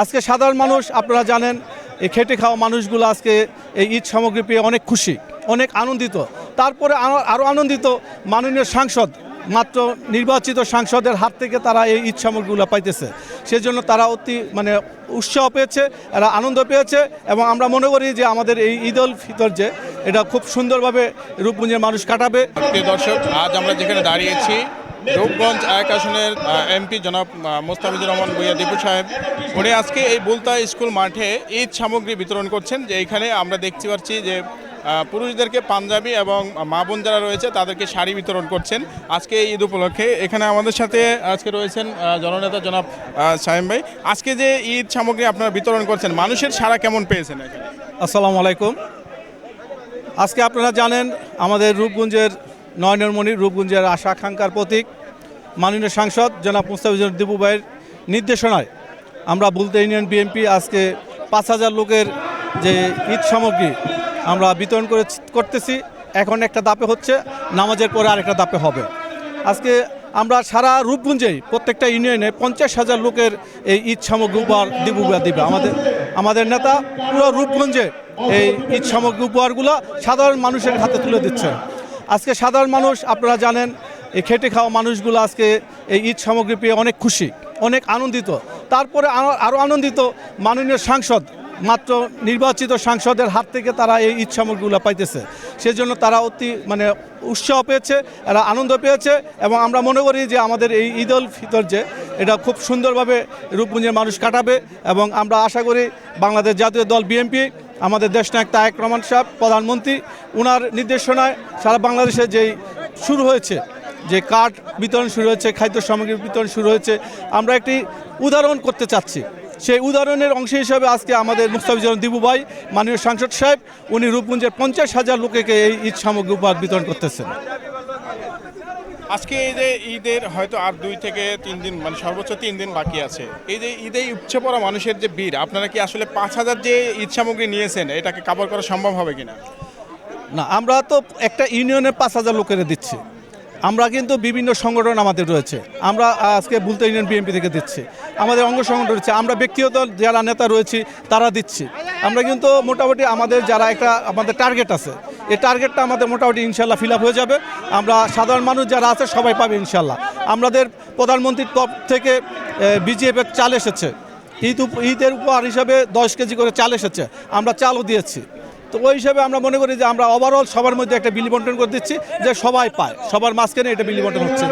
আজকে সাধারণ মানুষ আপনারা জানেন এই খেটে খাওয়া মানুষগুলো আজকে এই ঈদ সামগ্রী পেয়ে অনেক খুশি, অনেক আনন্দিত। তারপরে আরও আনন্দিত মাননীয় সাংসদ, মাত্র নির্বাচিত সাংসদের হাত থেকে তারা এই ঈদ সামগ্রীগুলো পাইতেছে। সেজন্য তারা অতি উৎসাহ পেয়েছে, এরা আনন্দ পেয়েছে এবং আমরা মনে করি যে আমাদের এই ঈদ উল ফিতর যে এটা খুব সুন্দরভাবে রূপগঞ্জের মানুষ কাটাবে। প্রিয় দর্শক, আজ আমরা যেখানে দাঁড়িয়েছি রূপগঞ্জ 1 আসনের এমপি জনাব মোস্তাফিজুর রহমান ভূঁইয়া দীপু সাহেব, উনি আজকে এই বুলতা স্কুল মাঠে ঈদ সামগ্রী বিতরণ করছেন। যে এইখানে আমরা দেখতে পাচ্ছি যে পুরুষদেরকে পাঞ্জাবি এবং মা বোন যারা রয়েছে তাদেরকে শাড়ি বিতরণ করছেন আজকে ঈদ উপলক্ষে। এখানে আমাদের সাথে আজকে রয়েছেন জননেতা জনাব সায়েম ভাই। আজকে যে ঈদ সামগ্রী আপনারা বিতরণ করছেন, মানুষের সাড়া কেমন পেয়েছেন এখানে? আসসালামু আলাইকুম। আজকে আপনারা জানেন আমাদের রূপগঞ্জের নয়নের মণি, রূপগঞ্জের আশা আকাঙ্ক্ষার প্রতীক মাননীয় সাংসদ জনাব মোস্তাফিজুর দীপু ভাইয়ের নির্দেশনায় আমরা বুলতা ইউনিয়ন বিএনপি আজকে 5,000 লোকের যে ঈদ সামগ্রী আমরা বিতরণ করতেছি। এখন একটা দাপে হচ্ছে, নামাজের পরে আরেকটা দাপে হবে। আজকে আমরা সারা রূপগঞ্জেই প্রত্যেকটা ইউনিয়নে 50,000 লোকের এই ঈদ সামগ্রী উপহার দিবে আমাদের নেতা। পুরো রূপগঞ্জে এই ঈদ সামগ্রী উপহারগুলো সাধারণ মানুষের হাতে তুলে দিচ্ছে। আজকে সাধারণ মানুষ আপনারা জানেন এই খেটে খাওয়া মানুষগুলো আজকে এই ঈদ সামগ্রী পেয়ে অনেক খুশি, অনেক আনন্দিত। তারপরে আরও আনন্দিত মাননীয় সাংসদ, মাত্র নির্বাচিত সাংসদের হাত থেকে তারা এই ঈদ সামগ্রীগুলো পাইতেছে। সেজন্য তারা অতি উৎসাহ পেয়েছে, এরা আনন্দ পেয়েছে এবং আমরা মনে করি যে আমাদের এই ঈদ উল ফিতর যে এটা খুব সুন্দরভাবে রূপগঞ্জের মানুষ কাটাবে এবং আমরা আশা করি বাংলাদেশ জাতীয় দল বিএনপি, আমাদের দেশনায়ক তারেক রহমান সাহেব প্রধানমন্ত্রী, ওনার নির্দেশনায় সারা বাংলাদেশে যেই শুরু হয়েছে, যে কার্ড বিতরণ শুরু হয়েছে, খাদ্য সামগ্রী বিতরণ শুরু হয়েছে, আমরা একটি উদাহরণ করতে চাচ্ছি। সেই উদাহরণের অংশ হিসাবে আজকে আমাদের মোস্তাফিজুর দীপু ভাই মাননীয় সাংসদ সাহেব উনি রূপগঞ্জের 50,000 লোকেকে এই ঈদ সামগ্রী উপহার বিতরণ করতেছেন। আজকে এই যে ঈদের হয়তো আর 2 থেকে 3 দিন, মানে সর্বোচ্চ 3 দিন বাকি আছে, এই যে ঈদে উপচে পড়া মানুষের যে ভিড়, আপনারা কি আসলে 5,000 যে ঈদ সামগ্রী নিয়েছেন এটাকে কাভার করা সম্ভব হবে কিনা? না, আমরা তো একটা ইউনিয়নে 5,000 লোকের দিচ্ছি। আমরা কিন্তু বিভিন্ন সংগঠন আমাদের রয়েছে, আমরা আজকে বুলতা ইউনিয়ন বিএনপি থেকে দিচ্ছি, আমাদের অঙ্গ সংগঠন রয়েছে, আমরা ব্যক্তিগত যারা নেতা রয়েছি তারা দিচ্ছি। আমরা কিন্তু মোটামুটি আমাদের যারা আমাদের টার্গেট আছে, এই টার্গেটটা আমাদের মোটামুটি ইনশাল্লাহ ফিল আপ হয়ে যাবে। আমরা সাধারণ মানুষ যারা আছে সবাই পাবে ইনশাল্লাহ। আমাদের প্রধানমন্ত্রীর তরফ থেকে বিজিএফের চাল এসেছে, ঈদের উপহার হিসাবে 10 কেজি করে চাল এসেছে, আমরা চালও দিয়েছি। তো ওই হিসাবে আমরা মনে করি যে আমরা ওভারঅল সবার মধ্যে একটা বিলি বন্টন করে দিচ্ছি, যে সবাই পায়, সবার মাঝখানে এটা বিলি বন্টন হচ্ছে।